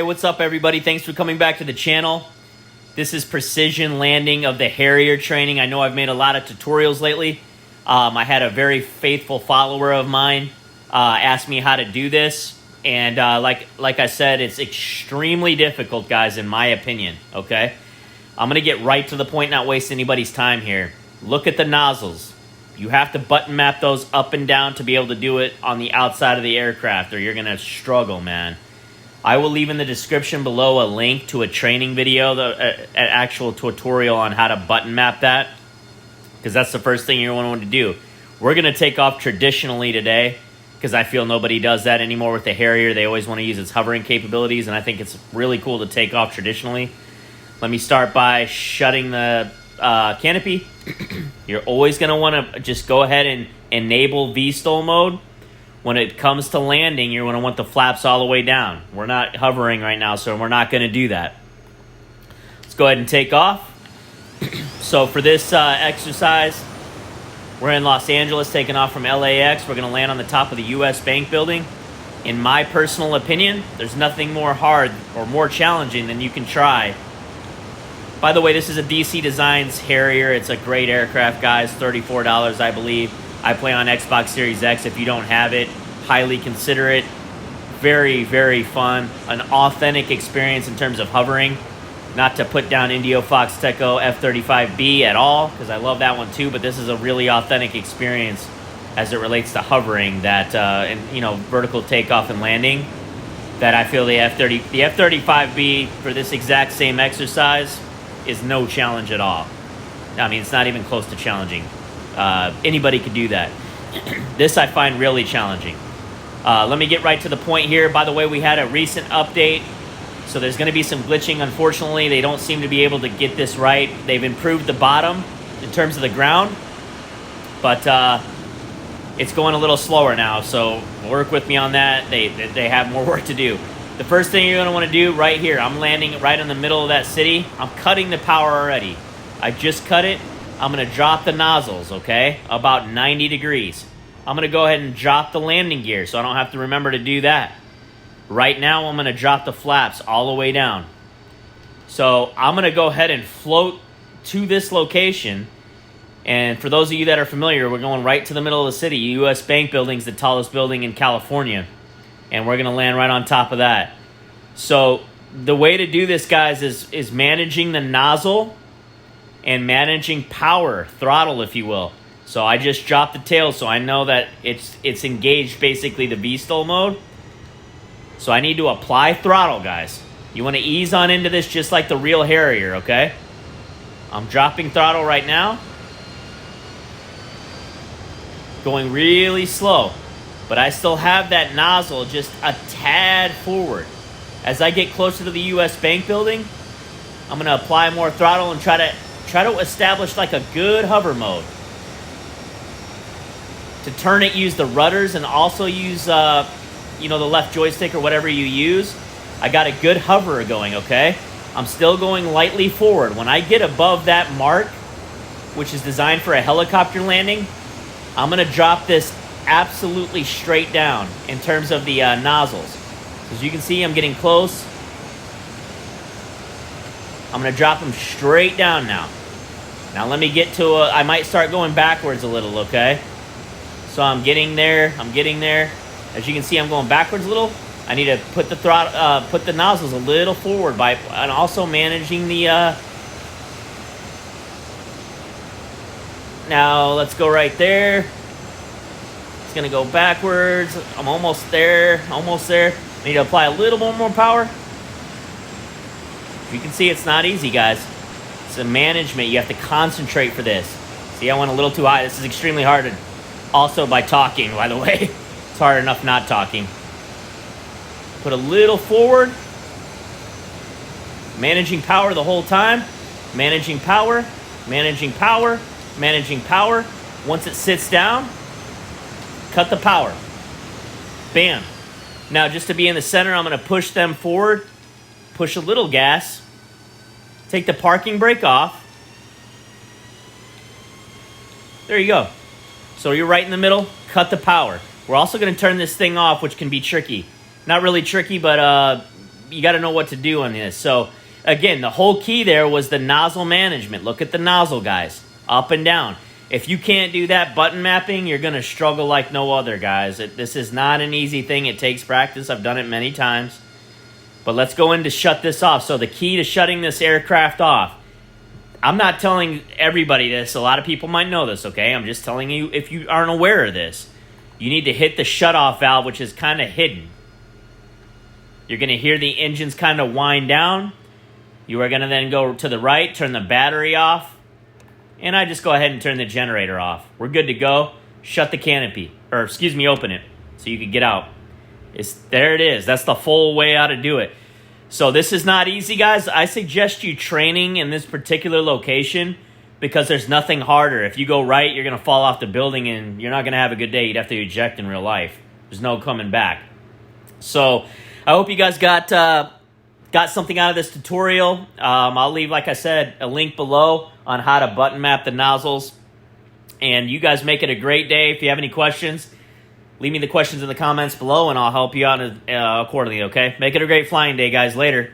Hey, what's up everybody? Thanks for coming back to the channel. This is precision landing of the Harrier training. I know I've made a lot of tutorials lately. I had a very faithful follower of mine ask me how to do this. And like I said, it's extremely difficult, guys, in my opinion, okay? I'm going to get right to the point, not waste anybody's time here. Look at the nozzles. You have to button map those up and down to be able to do it on the outside of the aircraft, or you're going to struggle, man. I will leave in the description below a link to a training video, an actual tutorial on how to button map that, because that's the first thing you're going to want to do. We're going to take off traditionally today, because I feel nobody does that anymore with the Harrier. They always want to use its hovering capabilities, and I think it's really cool to take off traditionally. Let me start by shutting the canopy. You're always going to want to just go ahead and enable VSTOL mode. When it comes to landing, you're going to want the flaps all the way down. We're not hovering right now, so we're not going to do that. Let's go ahead and take off. So for this exercise, we're in Los Angeles, taking off from LAX. We're going to land on the top of the US Bank building. In my personal opinion, there's nothing more hard or more challenging than you can try. By the way, this is a DC Designs Harrier. It's a great aircraft, guys. $34, I believe. I play on Xbox Series X. If you don't have it, highly consider it. Very, very fun. An authentic experience in terms of hovering. Not to put down Indio Foxteco F-35B at all, because I love that one too, but this is a really authentic experience as it relates to hovering, that and you know, vertical takeoff and landing, that I feel the F-35B for this exact same exercise is no challenge at all. I mean, it's not even close to challenging. Anybody could do that. This I find really challenging. Let me get right to the point here. By the way, we had a recent update, so there's going to be some glitching. Unfortunately, they don't seem to be able to get this right. They've improved the bottom in terms of the ground, but it's going a little slower now, so work with me on that. They have more work to do. The first thing you're going to want to do right here, I'm landing right in the middle of that city. I'm cutting the power already. I just cut it. I'm going to drop the nozzles, okay, about 90 degrees. I'm going to go ahead and drop the landing gear so I don't have to remember to do that. Right now, I'm going to drop the flaps all the way down. So I'm going to go ahead and float to this location. And for those of you that are familiar, we're going right to the middle of the city. US Bank Building's the tallest building in California. And we're going to land right on top of that. So the way to do this, guys, is managing the nozzle and managing power, throttle, if you will. So I just dropped the tail, so I know that it's engaged, basically, the VSTOL mode. So I need to apply throttle, guys. You want to ease on into this just like the real Harrier, okay? I'm dropping throttle right now. Going really slow. But I still have that nozzle just a tad forward. As I get closer to the US Bank building, I'm going to apply more throttle and try to establish like a good hover mode. To turn it, use the rudders and also use you know, the left joystick or whatever you use. I got a good hover going, okay? I'm still going lightly forward. When I get above that mark, which is designed for a helicopter landing, I'm going to drop this absolutely straight down in terms of the nozzles. As you can see, I'm getting close. I'm going to drop them straight down now. Now let me get to I might start going backwards a little, okay? So I'm getting there. I'm getting there. As you can see, I'm going backwards a little. I need to put the throttle, put the nozzles a little forward by, and also managing the. Now let's go right there. It's gonna go backwards. I'm almost there. Almost there. I need to apply a little more power. You can see it's not easy, guys. It's a management. You have to concentrate for this. See, I went a little too high. This is extremely hard. Also by talking, by the way. It's hard enough not talking. Put a little forward. Managing power the whole time. Managing power. Managing power. Managing power. Once it sits down, cut the power. Bam. Now, just to be in the center, I'm going to push them forward. Push a little gas. Take the parking brake off. There you go. So you're right in the middle. Cut the power. We're also going to turn this thing off, which can be tricky. Not really tricky, but you got to know what to do on this. So again, the whole key there was the nozzle management. Look at the nozzle, guys, up and down. If you can't do that button mapping, you're going to struggle like no other, guys. This is not an easy thing. It takes practice. I've done it many times. But let's go in to shut this off. So the key to shutting this aircraft off, I'm not telling everybody this. A lot of people might know this, okay? I'm just telling you if you aren't aware of this. You need to hit the shutoff valve, which is kind of hidden. You're going to hear the engines kind of wind down. You are going to then go to the right, turn the battery off. And I just go ahead and turn the generator off. We're good to go. Shut the canopy. Or, excuse me, open it so you can get out. There it is. That's the full way how to do it. So this is not easy, guys. I suggest you training in this particular location because there's nothing harder. If you go right, you're going to fall off the building and you're not going to have a good day. You'd have to eject in real life. There's no coming back. So I hope you guys got something out of this tutorial. I'll leave, like I said, a link below on how to button map the nozzles. And you guys make it a great day. If you have any questions, leave me the questions in the comments below, and I'll help you out accordingly, okay? Make it a great flying day, guys. Later.